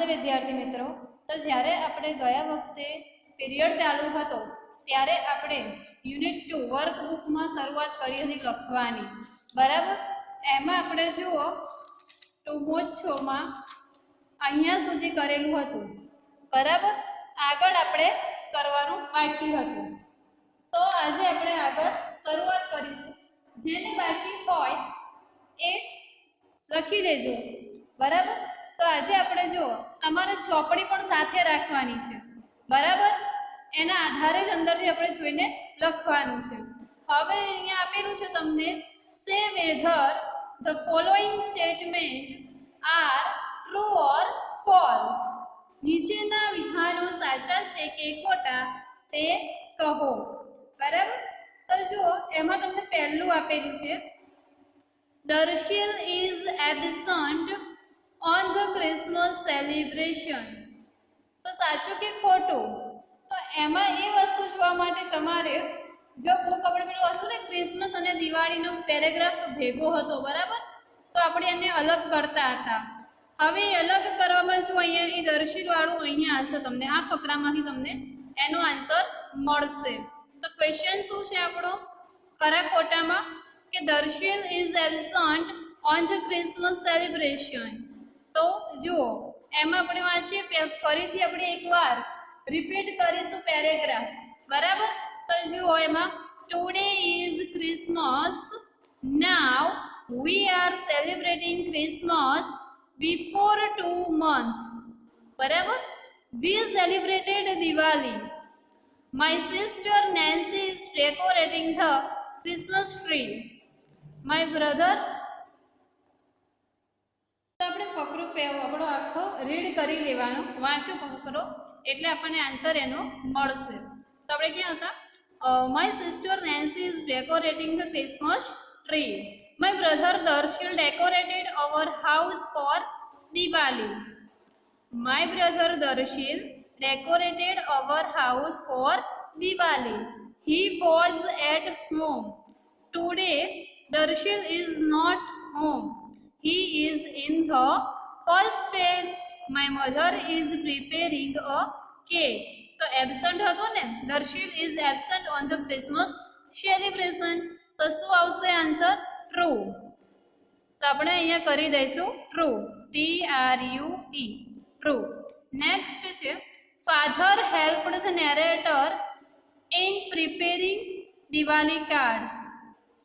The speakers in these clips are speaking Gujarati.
નમસ્તે વિદ્યાર્થી મિત્રો। તો જ્યારે આપણે ગયા વખતે પીરિયડ ચાલુ હતો ત્યારે આપણે યુનિટ 2 વર્કબુકમાં શરૂઆત કરી હતી લખવાની, બરાબર। એમાં આપણે જુઓ ટુમોચ્છોમાં અહીંયા સુધી કરેલું હતું, બરાબર। આગળ આપણે કરવાનું બાકી હતું, તો આજે આપણે આગળ શરૂઆત કરીશું। જેને બાકી હોય એ લખી લેજો, બરાબર। તો આજે આપણે જો અમારે ચોપડી પણ સાથે રાખવાની છે, બરાબર। એના આધારે જ અંદરથી આપણે જોઈને લખવાનું છે। હવે અહીંયા આપેલું છે તમને, સે whether the following statement are true or false. નીચેના વિધાનો સાચા છે કે ખોટા તે કહો, બરાબર। તો જુઓ એમાં તમને પહેલું આપેલું છે, Darshil is absent on the Christmas celebration. તો સાચું કે ખોટું? તો એમાં એ વસ્તુ જોવા માટે તમારે જો બુક આપણે પેલું હતું ને ક્રિસમસ અને દિવાળીનો પેરેગ્રાફ ભેગો હતો, બરાબર। તો આપણે એને અલગ કરતા હતા। હવે એ અલગ કરવામાં જો અહીંયા એ દર્શિલ વાળું અહીંયા હશે, તમને આ ફકરામાંથી તમને એનો આન્સર મળશે। તો ક્વેશ્ચન શું છે આપણો ખરા ખોટામાં કે Darshil is absent on the Christmas celebration. તો જુઓ એમાં આપણે વાંચીએ, ફરીથી આપણે એકવાર રિપીટ કરીશું પેરેગ્રાફ, બરાબર। તો જુઓ એમાં, today is Christmas, now we are celebrating Christmas before 2 months, બરાબર। We celebrated Diwali, my sister Nancy is decorating the Christmas tree, my brother. આપણે ફકરો આપણો આખો રીડ કરી લેવાનો, વાંચો ફકરો એટલે આપણને આન્સર એનો મળશે। તો આપણે ક્યાં હતા? My sister Nancy is decorating the Christmas tree, my brother Darshil decorated our house for Diwali, my brother Darshil decorated our house for Diwali, he was at home, today Darshil is not home, he is in the hostel, my mother is preparing a cake। તો એબસન્ટ હતો ને, Darshil is absent on the Christmas celebration, તો શું આવશે આન્સર? ટ્રુ। તો આપણે અહીંયા કરી દઈશું ટ્રુ, TRUE, ટ્રુ। નેક્સ્ટ છે, father helped the narrator in preparing Diwali cards,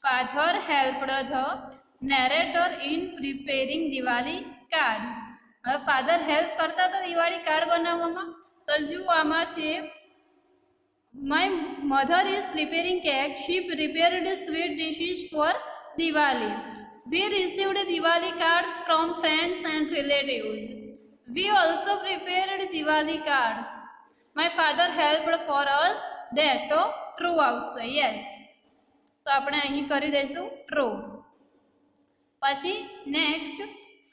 father helped the narrator in preparing Diwali cards. હવે ફાધર હેલ્પ કરતા હતા દિવાળી કાર્ડ બનાવવામાં, તો જુઓ આમાં છે, my mother is preparing cake, she prepared sweet dishes for Diwali, we received Diwali cards from friends and relatives, we also prepared Diwali cards, my father helped for us that. તો ટ્રુ આવશે, યસ। તો આપણે અહીં કરી દઈશું ટ્રુ। પછી next,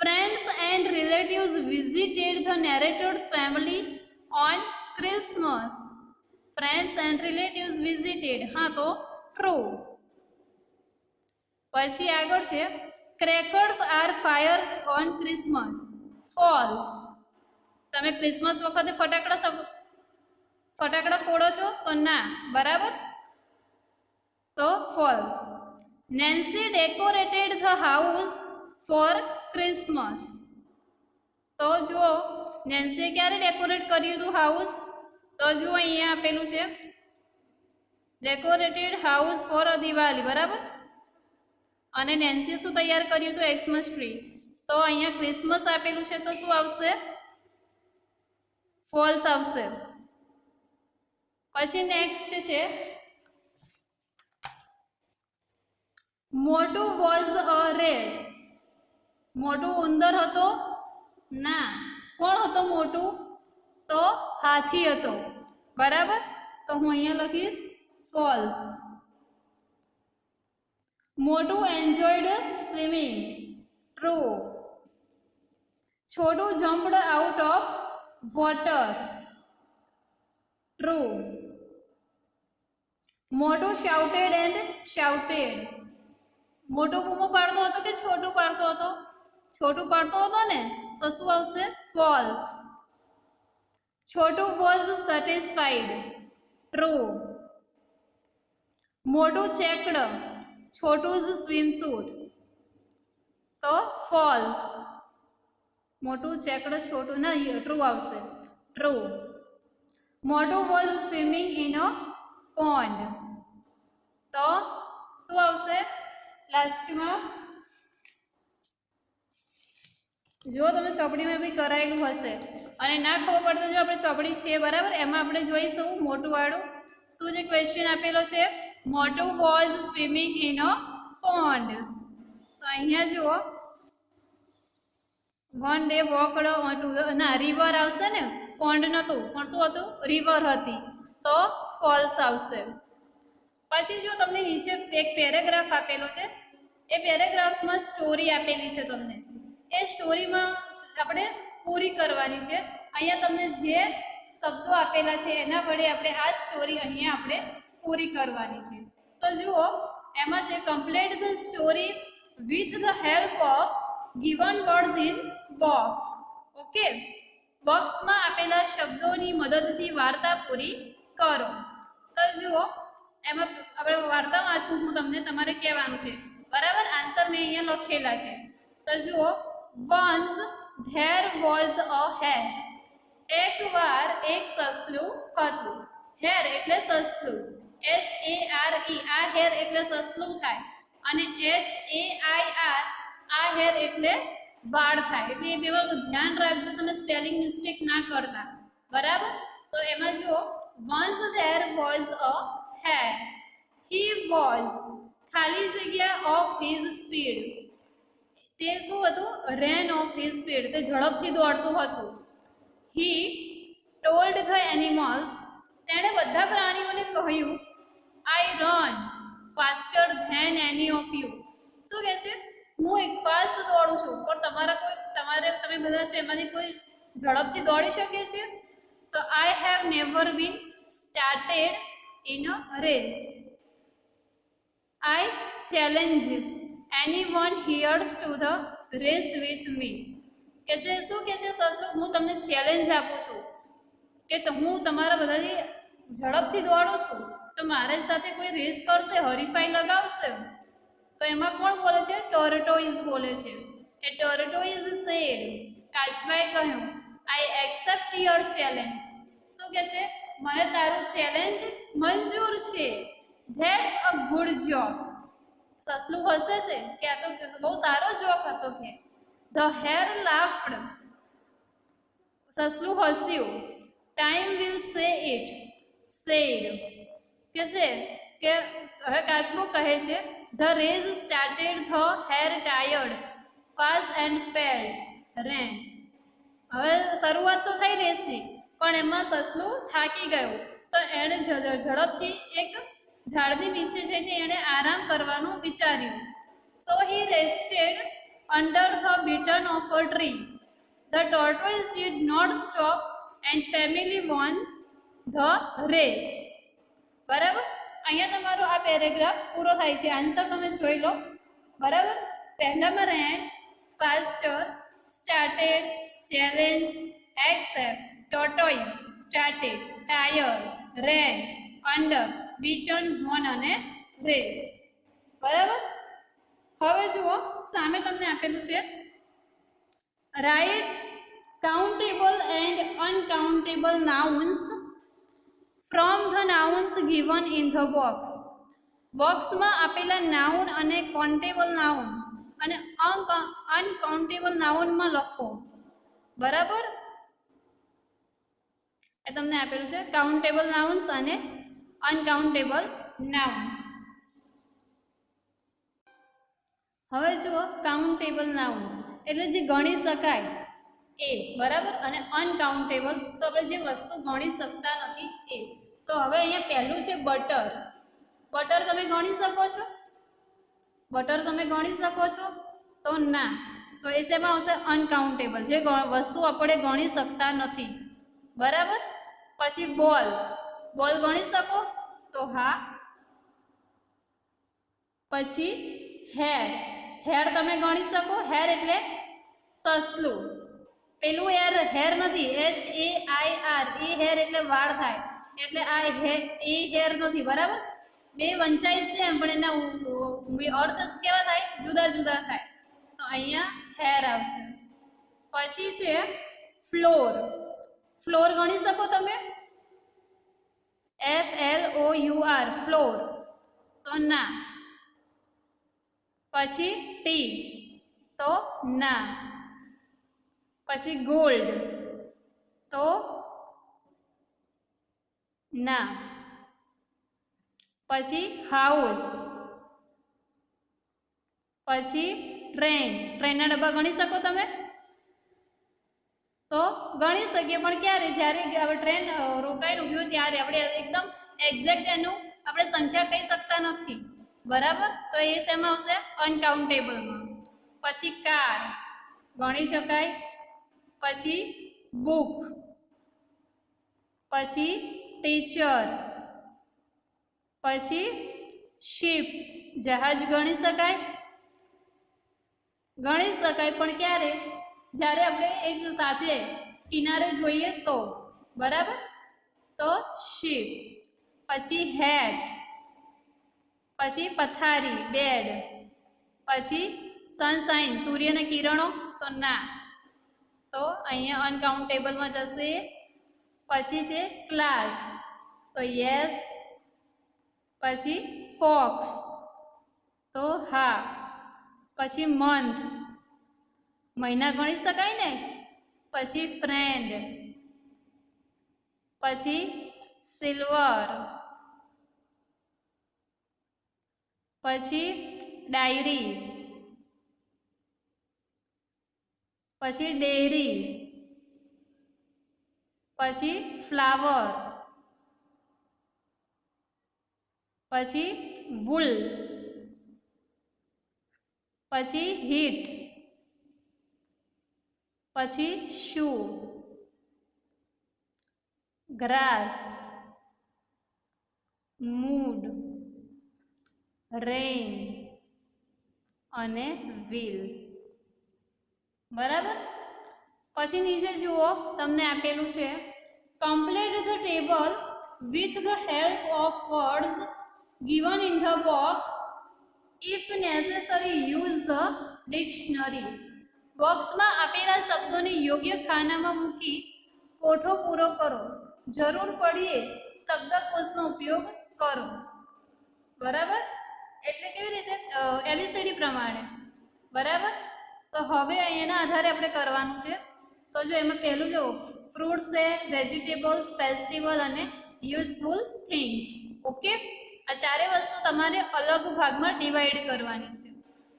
friends and relatives visited the narrator's family on Christmas, friends and relatives visited, હા તો ટ્રુ। પછી આગળ છે, crackers are fire on Christmas, false. તમે ક્રિસમસ વખતે ફટાકડા ફોડો છો? તો ના, બરાબર, તો false. Nancy decorated the house for Christmas, તો જુઓ નેન્સીએ ક્યારે ડેકોરેટ કર્યું હતું હાઉસ? તો જુઓ અહીંયા આપેલું છે, ડેકોરેટેડ હાઉસ ફોર દિવાળી, બરાબર। અને નેન્સીએ શું તૈયાર કર્યું હતું? Xmas tree. તો અહીંયા ક્રિસમસ આપેલું છે, તો શું આવશે? ફોલ્સ આવશે। પછી નેક્સ્ટ છે, મોટુ વોઝ અ રેટ, મોટુ ઉંદર હતો? ના, કોણ હતો મોટુ? તો હાથી હતો, બરાબર। તો હું અહીંયા લખીશ ફોલ્સ। મોટુ enjoyed swimming, true. Chhotu jumped out of water, true. મોટુ શાઉટેડ એન્ડ શાઉટેડ, મોટો બૂમો પાડતો હતો કે છોટું પાડતો હતો? છોટું પાડતો હતો ને, તો શું આવશે? False. Chhotu was satisfied, true. મોટું ચેકડ, છોટુઝ સ્વિમસૂટ, તો ફોલ્સ. મોટું ચેકડ છોટું ના ટ્રુ આવશે, ટ્રુ. મોટું was swimming in a pond, તો શું આવશે લાસ્ટમાં? જો તમે ચોપડીમાં બી કરાયેલું હશે અને ના ખબર પડતો જો આપણે ચોપડી છે બરાબર, એમાં આપણે જોઈશું મોટું વાળું શું જે ક્વેશ્ચન આપેલો છે. મોટું was swimming in a pond. તો અહીંયા જુઓ, વન ડે વોકડ ટુ ના રિવર આવશે ને, પોન્ડ નહોતું પણ શું હતું, રિવર હતી, તો ફોલ્સ આવશે. પછી જો તમને નીચે એક પેરેગ્રાફ આપેલો છે, એ પેરેગ્રાફમાં સ્ટોરી આપેલી છે તમને, એ સ્ટોરીમાં આપણે પૂરી કરવાની છે. અહીંયા તમને જે શબ્દો આપેલા છે એના વડે આપણે આ સ્ટોરી અહીંયા આપણે પૂરી કરવાની છે. તો જુઓ એમાં છે complete the story with the help of given words in box. Okay, બોક્સમાં આપેલા શબ્દોની મદદથી વાર્તા પૂરી કરો. તો જુઓ એમાં આપણે વાર્તા વાંચું હું તમને, તમારે કહેવાનું છે બરાબર. આન્સર મેં અહીંયા લખેલા છે. તો જુઓ, once there was a hair. એકવાર એક સસલું હતું. હેર એટલે સસલું, HARE, આ હેર એટલે સસલું થાય, અને HAIR આ હેર એટલે વાળ થાય. એટલે એ બેમાં ધ્યાન રાખજો તમે, સ્પેલિંગ મિસ્ટેક ના કરતા બરાબર. તો એમાં જુઓ, once there was a hair. He was ખાલી જગ્યા ઓફ હિઝ સ્પીડ. તે શું હતું, રેન ઓફ હિઝ સ્પીડ, તે ઝડપથી દોડતું હતું. હી ટોલ્ડ ધ એનિમલ્સ, તેણે બધા પ્રાણીઓને કહ્યું, I run faster than any of you. શું કહે છે, હું એક ફાસ્ટ દોડું છું, પણ તમે બધા છો એમાંથી કોઈ ઝડપથી દોડી શકે છે? તો I have never been started in a race. I challenge anyone hears to the race with me. કે છે શું કે છે સસલું, હું તમને ચેલેન્જ આપું છું કે હું તમારા બધાથી ઝડપથી દોડું છું, તો મારી સાથે કોઈ રેસ કરશે, હરીફાઈ લગાવશે? તો એમાં કોણ બોલે છે, ટોર્ટોઇઝ બોલે છે. એ ટોર્ટોઇઝ સેડ, કાચબાએ કહ્યું, આઈ એક્સેપ્ટ યોર ચેલેન્જ. શું કે છે, મને તારું ચેલેન્જ મંજૂર છે. That's a good joke. સસલું હસે છે કે આ તો બહુ સારો જોક હતો કે. ધ હેર લાફ્ડ, સસલું હસ્યું. Time will say it, said. કે છે કે હવે કાચબો કહે છે, the race started, the hare tired, fast and fell, ran. હવે શરૂઆત તો થઈ રેસની, પણ એમાં સસલું થાકી ગયું, તો એણે ઝડપથી એક ઝાડની નીચે જઈને એણે આરામ કરવાનું વિચાર્યું. So he rested under the beaten of a tree. The tortoise did not stop and finally won the race. બરાબર, અહીંયા તમારો આ પેરેગ્રાફ પૂરો થાય છે. આન્સર તમે જોઈ લો બરાબર. પહેલામાં ran, faster, started, challenge, accept, tortoise, started, tire, ran, under, beaten, won અને રેસ. બરાબર. હવે જુઓ સામે તમને આપેલું છે, write countable and uncountable nouns from the nouns given in the box. બોક્સમાં આપેલા નાઉન અને કાઉન્ટેબલ નાઉન અને અનકાઉન્ટેબલ નાઉનમાં લખો. બરાબર, એ તમને આપેલું છે કાઉન્ટેબલ નાઉન્સ અને અનકાઉન્ટેબલ નાઉન્સ. હવે જુઓ, કાઉન્ટેબલ નાઉન્સ એટલે જે ગણી શકાય એ, બરાબર, અને અનકાઉન્ટેબલ તો આપણે જે વસ્તુ ગણી શકતા નથી એ. તો હવે અહીંયા પહેલું છે બટર. બટર તમે ગણી શકો છો? બટર તમે ગણી શકો છો? તો ના. તો એ શેમાં આવશે, અનકાઉન્ટેબલ, જે વસ્તુ આપણે ગણી શકતા નથી. બરાબર. પછી બોલ, બોલ ગણી શકો? તો હા. પછી હેર, હેર તમે ગણી શકો? હેર એટલે સસલું, પેલું હેર નથી, HAIR, એ હેર એટલે વાળ થાય, એટલે આ એ હેર નથી, બરાબર. બે વંચાય છે એમ, પણ એના અર્થ કેવા થાય, જુદા જુદા થાય. તો અહીંયા હેર આવશે. પછી છે ફ્લોર. ફ્લોર ગણી શકો તમે, FLOUR, ફ્લોર, તો ના. પછી ટી, તો ના. પછી ગોલ્ડ, તો ના. પછી હાઉસ. પછી ટ્રેનના ડબ્બા ગણી શકો તમે, તો ગણી શકીએ, પણ ક્યારે, જ્યારે ટ્રેન રોકાઈને ઊભી હોય ત્યારે. આપણે એકદમ એક્ઝેક્ટ એનું આપણે સંખ્યા કહી શકતા નથી, બરાબર. તો એ શેમાં આવશે, અનકાઉન્ટેબલમાં. પછી કાર ગણી શકાય. પછી બુક. પછી ટીચર. પછી શિપ, જહાજ ગણી શકાય, ગણી શકાય, પણ ક્યારે, જ્યારે આપણે એક સાથે કિનારે જોઈએ તો, બરાબર. તો શિપ. પછી હેડ. પછી પથારી, બેડ. પછી સનશાઇન, સૂર્યના કિરણો, તો ના. તો અહીંયા અનકાઉન્ટેબલમાં જશે. પછી છે ક્લાસ, તો યસ. પછી ફોક્સ, તો હા. પછી મંથ, મહિના ગણી શકાય ને. પછી ફ્રેન્ડ. પછી સિલ્વર. પછી ડાયરી. પછી ડેરી. પછી ફ્લાવર. પછી વૂલ. પછી હીટ. પછી શૂ. ગ્રાસ. મૂડ. રેઇન અને વ્હીલ, બરાબર. પછી નીચે જુઓ, તમને આપેલું છે complete the table with the help of words given in the box. If necessary, use the dictionary. બોક્સમાં આપેલા શબ્દોને યોગ્ય ખાનામાં મૂકી કોઠો પૂરો કરો. જરૂર પડીએ શબ્દકોશનો ઉપયોગ કરો, બરાબર. એટલે કેવી રીતે, એબીસીડી પ્રમાણે, બરાબર. તો હવે અહીંયાના આધારે આપણે કરવાનું છે. તો જો એમાં પહેલું જો ફ્રૂટ્સ છે, વેજીટેબલ્સ, ફેસ્ટિવલ અને યુઝફુલ થિંગ્સ. ઓકે, આ ચારે વસ્તુ તમારે અલગ ભાગમાં ડિવાઈડ કરવાની છે.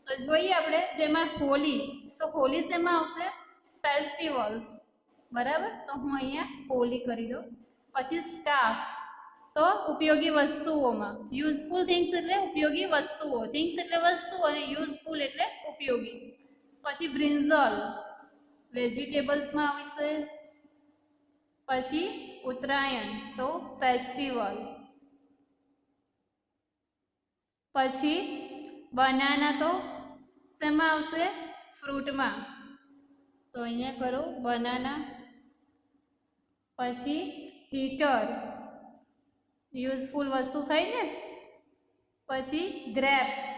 તો જોઈએ આપણે, જેમાં હોલી, તો હોલી શેમાં આવશે, ફેસ્ટિવલ્સ, બરાબર. તો હું અહીંયા હોલી કરી દઉં. પછી સ્કાર્ફ, તો ઉપયોગી વસ્તુઓમાં. યુઝફુલ થિંગ્સ એટલે ઉપયોગી વસ્તુઓ, થિંગ્સ એટલે વસ્તુઓ, અને યુઝફુલ એટલે ઉપયોગી. પછી બ્રિન્ઝલ, વેજીટેબલ્સમાં આવશે. પછી ઉત્તરાયણ, તો ફેસ્ટિવલ. પછી બનાના, તો શેમાં આવશે, ફ્રૂટમાં, તો અહીંયા કરો બનાના. પછી હીટર, યુઝફુલ વસ્તુ થઈ ને. પછી ગ્રેપ્સ.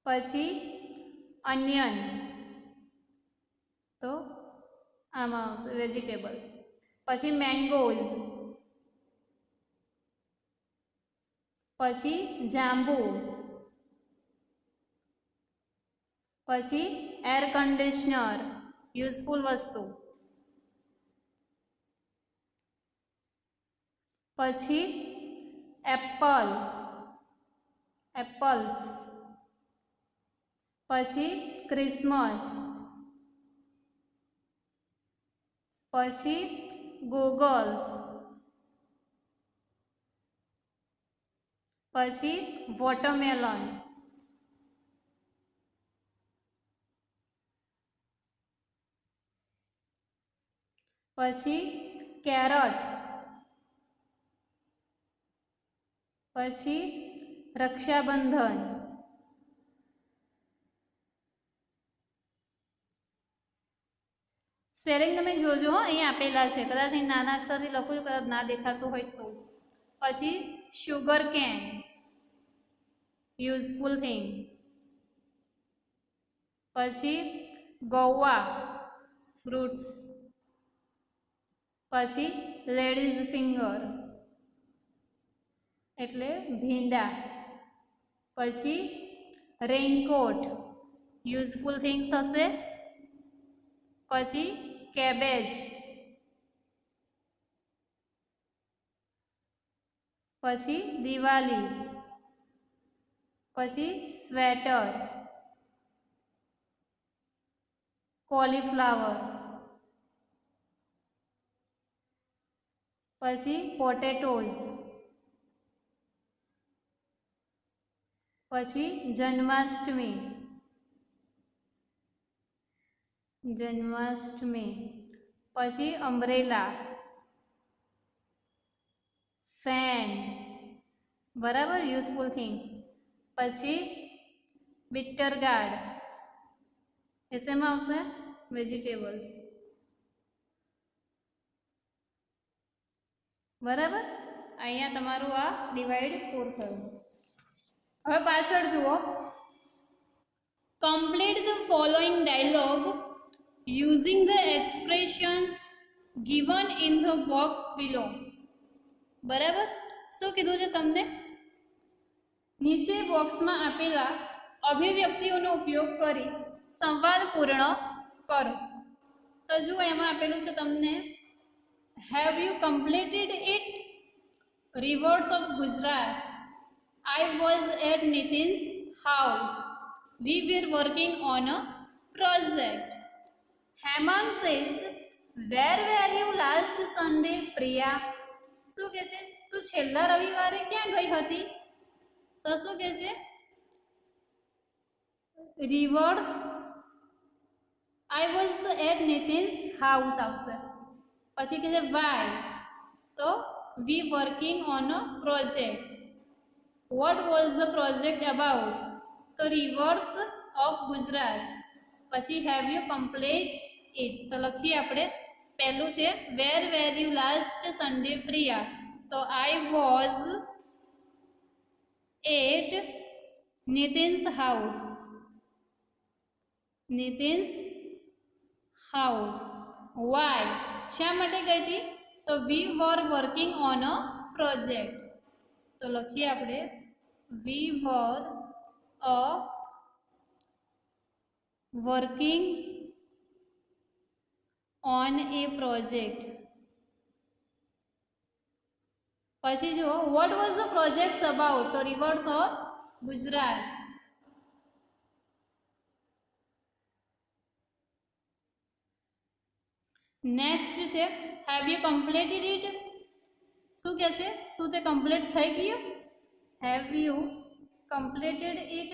પછી અનિયન, તો આમાં આવશે વેજીટેબલ્સ. પછી મેંગોઝ. પછી જાંબુ. પછી એર કન્ડિશનર, યુઝફુલ વસ્તુ. પછી એપલ્સ. પછી ક્રિસમસ. પછી ગોગલ્સ. પછી વોટરમેલન. પછી કેરટ. પછી રક્ષાબંધન. સ્પેલિંગ તમે જોજો હો, અહીં આપેલા છે, કદાચ અહીં નાના અક્ષરથી લખું કદાચ ના દેખાતું હોય તો. પછી સુગર કેન, યુઝફુલ થિંગ. પછી ગૌવા, ફ્રૂટ્સ. પછી લેડીઝ ફિંગર એટલે ભીંડા. પછી રેઇનકોટ, યુઝફુલ થિંગ્સ થશે. પછી કેબેજ. પછી દિવાળી. પછી સ્વેટર, કોલીફ્લાવર. પછી પોટેટોઝ. પછી જન્માષ્ટમી, જન્માષ્ટમી. પછી અમ્બ્રેલા, ફેન, બરાબર, યુઝફુલ થિંગ. પછી બિટર ગાર્ડ, એ શેમાં આવશે? વેજીટેબલ્સ, બરાબર. અહીંયા તમારું આ ડિવાઈડ 4 થયું. હવે પાછળ જુઓ. Complete the following dialogue using the expressions given in the box below. બરાબર. શું કીધું છે તમને? નીચે બોક્સમાં આપેલા અભિવ્યક્તિઓનો ઉપયોગ કરી સંવાદ પૂર્ણ કરો. તો જુઓ એમાં આપેલું છે તમને, have you completed it? Reverse of Gujarat. I was at Nitin's house. We were working on a project. Hemang says, where were you last Sunday, Priya? શું કહે છે? તું છેલ્લા રવિવારે ક્યાં ગઈ હતી? તો શું કહે છે? Reverse I was at Nitin's house આવશે. પછી કહે છે why? તો we working on a project. What was the project about? તો reverse of Gujarat. પછી have you complete it? તો લખીએ આપણે. પહેલું છે where were you last Sunday, Priya? તો I was at Nitin's house. Nitin's house. Why? શા માટે ગઈ હતી? તો we were working on a project. તો લખીએ આપણે we were working on a project. પછી જો what was the project about? તો reverse of Gujarat. નેક્સ્ટ છે have you completed it? શું કહે છે? શું તે કમ્પ્લીટ થઈ ગયું? have you completed it?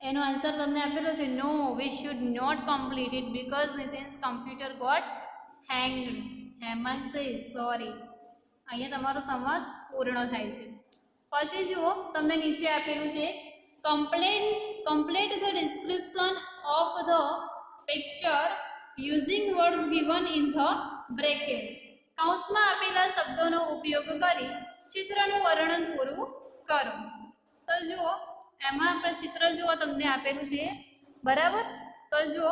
એનો આન્સર તમને આપેલો છે નો, we should not complete it because Nitin's computer got hanged. Hemang says sorry. અહીંયા તમારો સંવાદ પૂર્ણ થાય છે. પછી જુઓ તમને નીચે આપેલું છે complete the description of the picture using words given in the brackets. કૌંસમાં આપેલા શબ્દોનો ઉપયોગ કરી ચિત્રનું વર્ણન પૂરું કરો. તો જુઓ એમાં આપણે ચિત્ર જુઓ તમને આપેલું છે, બરાબર. તો જુઓ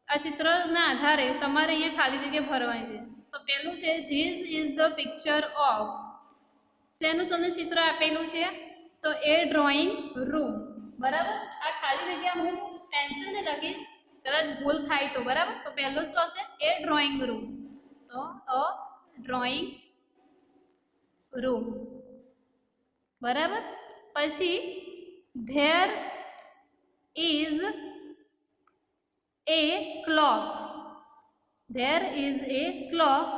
આ ચિત્રના આધારે તમારે અહીંયા ખાલી જગ્યા ભરવાની છે. તો પહેલું છે this is the picture of. શેનું તમને ચિત્ર આપેલું છે? તો એ ડ્રોઈંગ રૂમ, બરાબર. આ ખાલી જગ્યા હું પેન્સિલથી લખીશ, કદાચ ભૂલ થાય તો, બરાબર. તો પહેલું શું હશે? એ ડ્રોઈંગ રૂમ. તો અ ડ્રોઈંગ રૂમ, બરાબર. પછી there is a clock. There is a clock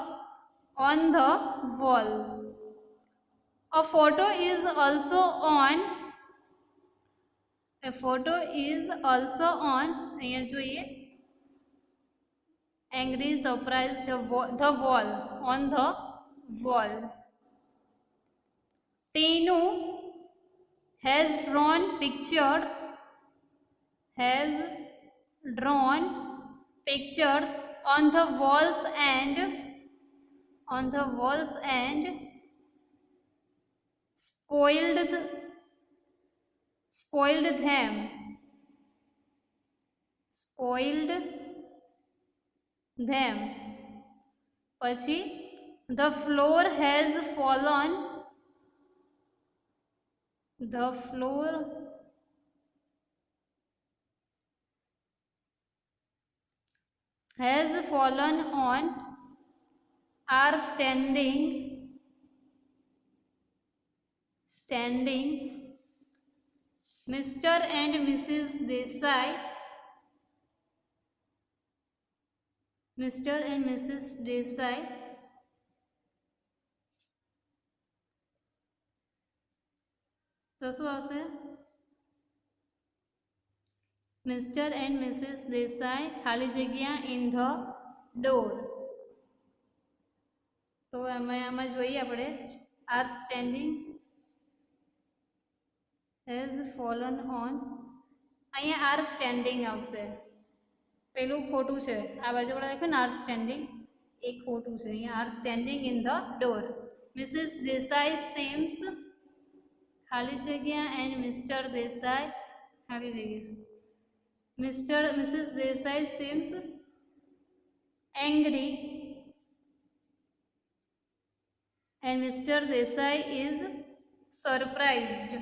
on the wall. A photo is also on. A photo is also on. અહીંયા જોઈએ angry, surprised, the wall, on the wall. Tenu has drawn pictures. has drawn pictures on the walls and spoiled them. પછી the floor has fallen on are standing Mr. and Mrs. Desai તો શું આવશે? મિસ્ટર એન્ડ મિસિસ દેસાઈ ખાલી જગ્યા ઇન ધ ડોર. તો આમાં જોઈએ આપણે આર સ્ટેન્ડિંગ હેઝ ફોલન ઓન. અહીંયા આર સ્ટેન્ડિંગ આવશે, પેલું ખોટું છે. આ બાજુ આપણે લખ્યું ને આર સ્ટેન્ડિંગ, એ ખોટું છે. અહીંયા are standing in the door. Mrs Desai seems ખાલી જગ્યા એન્ડ મિસ્ટર દેસાઈ ખાલી જગ્યા Mrs Desai seems angry and Mr. Desai is surprised.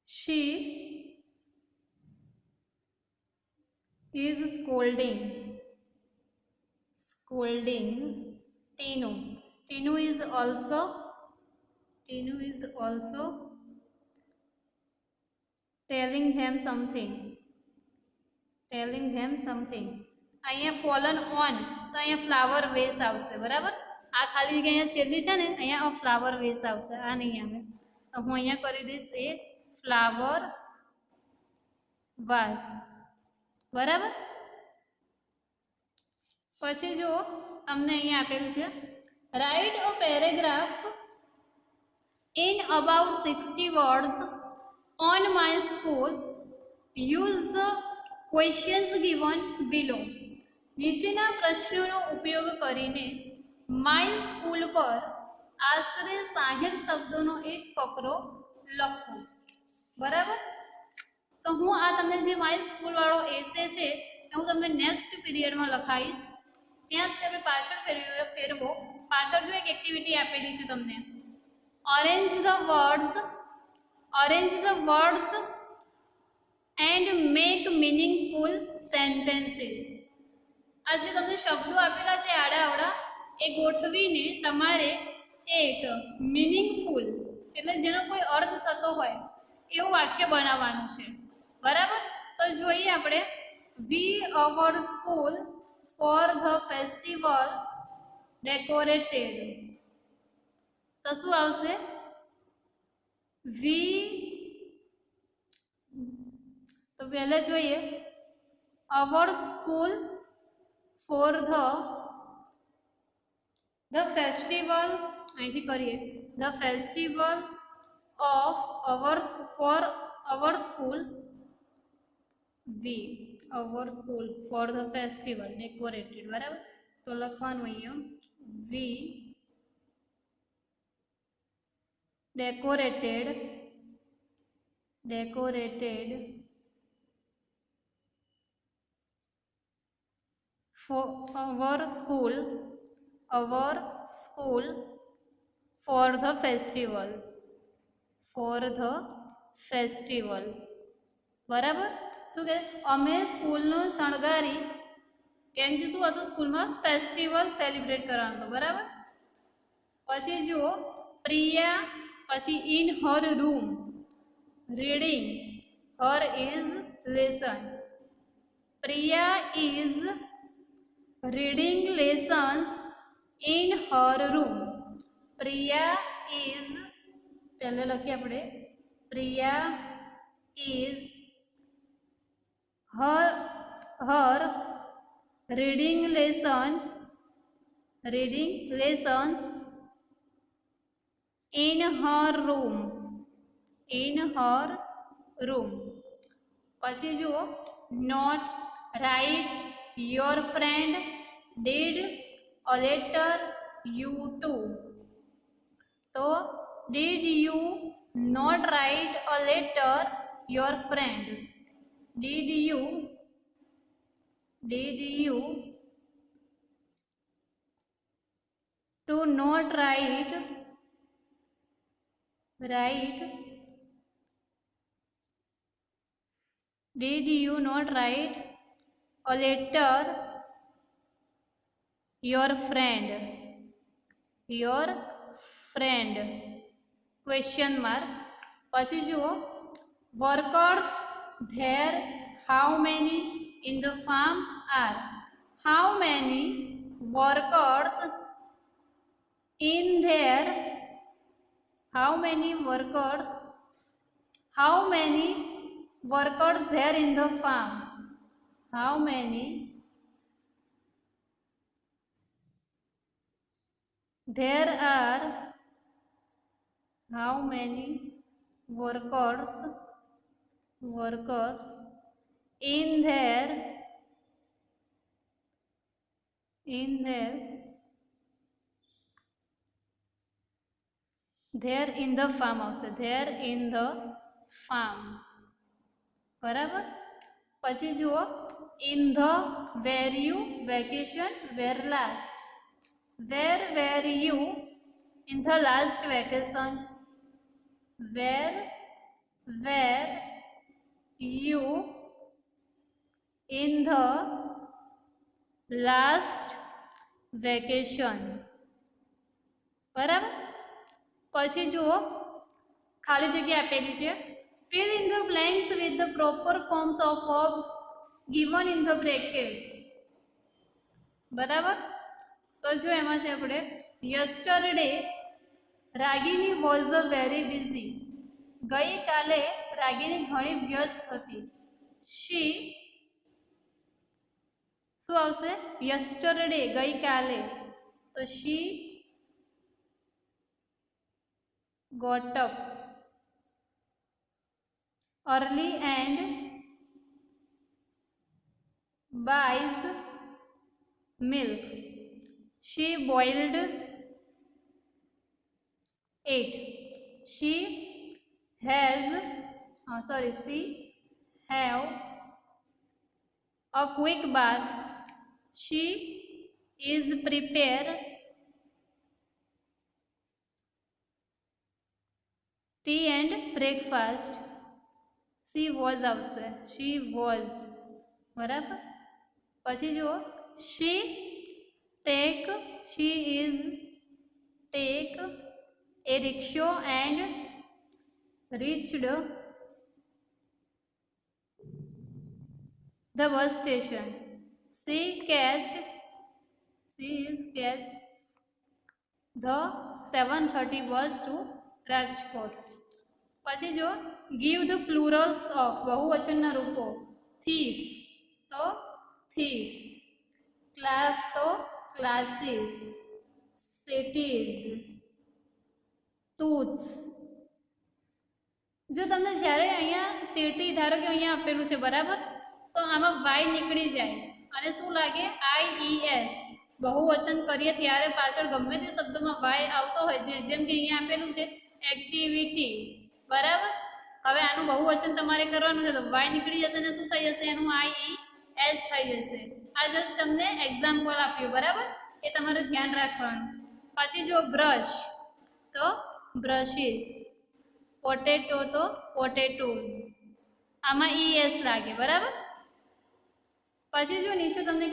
She is scolding Tinu. Tinu is also telling them something. અહીંયા ફોલન ઓન, તો અહીંયા ફ્લાવર વેસ આવશે. બરાબર, આ ખાલી જગ્યા અહીંયા છેલ્લી છે ને, અહીંયા ફ્લાવર વેસ આવશે. આ નહીં આવે, તો હું અહીંયા કરી દઈશ એ ફ્લાવર વાસ. બરાબર. પછી જુઓ, તમને અહીંયા આપેલું છે write a paragraph in about 60 words on my school. Use the questions given below. નીચેના પ્રશ્નોનો ઉપયોગ કરીને માય સ્કૂલ પર આશરે 60 શબ્દોનો એક ફકરો લખો. બરાબર. તો હું આ તમને જે માય સ્કૂલ વાળો એસે છે એ હું તમને નેક્સ્ટ પીરિયડમાં લખાવીશ. ત્યાં સુધી આપણે પાછળ ફેરવો. પાછળ જો એક એક્ટિવિટી આપેલી છે તમને, Arrange the words and make meaningful sentences. આ જે તમને શબ્દો આપેલા છે આડા આવડા, એ ગોઠવીને તમારે એક મીનિંગફુલ એટલે જેનો કોઈ અર્થ થતો હોય એવું વાક્ય બનાવવાનું છે. બરાબર. તો જોઈએ આપણે we our school for the festival decorated. તો શું આવશે? વી, તો પહેલા જોઈએ our school for the festival, અહીંથી કરીએ the festival of for our school. We our school for the festival decorated. બરાબર. તો લખવાનું અહીંયા વી decorated for our school for the festival. બરાબર. શું કહે? અમે સ્કૂલનું શણગારી, કેમ કે શું હતું, સ્કૂલમાં ફેસ્ટિવલ સેલિબ્રેટ કરવાનું હતું. બરાબર. પછી જુઓ પ્રિયા, પછી in her room reading Har is lesson. Priya is reading lessons in her room. Priya is, પહેલે લખીએ આપણે Priya is her reading lessons in her room, in her room. પછી જુઓ not write your friend did a letter you to. તો did you not write a letter your friend? Did you to not write did you not write a letter your friend question mark. પછી જુઓ workers there how many in the farm are? How many workers in there? How many workers there in the farm? How many there are? How many workers in there there in the farm આવશે there in the farm. બરાબર. પછી જુઓ in the were you vacation were last. Where were you in the last vacation? Where were you in the last vacation? બરાબર. પછી જુઓ ખાલી જગ્યા આપેલી છે. fill in the blanks with the proper forms of verbs given in the brackets. બરાબર. તો જો એમાં છે આપણે yesterday Ragini was very busy. ગઈકાલે રાગિની ઘણી વ્યસ્ત હતી. she શું આવશે? yesterday ગઈકાલે. તો she got up early and buys milk. She boiled egg. She have a quick bath. She is prepare tea and breakfast. She was આવશે. She was. બરાબર. પછી જુઓ she is take a rickshaw and reached the bus station. She is catch the 7:30 bus to Rajkot. પછી જો give the plurals of બહુવચનના Rupo. thief તો thieves, class તો classes, cities, tooths. જો તમને જ્યારે અહીંયા સિટી ધારો કે અહીંયા આપેલું છે બરાબર, તો આમાં વાય નીકળી જાય અને શું લાગે IES. બહુવચન કરીએ ત્યારે પાછળ ગમે તે શબ્દમાં વાય આવતો હોય જેમ કે અહીંયા આપેલું છે એક્ટિવિટી. બરાબર. હવે આનું બહુવચન તમારે કરવાનું છે તો વાય નીકળી જશે ને શું થઈ જશે? એનું IES થઈ જશે. આ જસ્ટ તમને એક્ઝામ્પલ આપ્યું. બરાબર. એ તમારે ધ્યાન રાખવાનું. પછી જો બ્રશ તો બ્રશિસ, પોટેટો તો પોટેટોઝ. આમાં ES લાગે. બરાબર. પછી જો નીચે તમને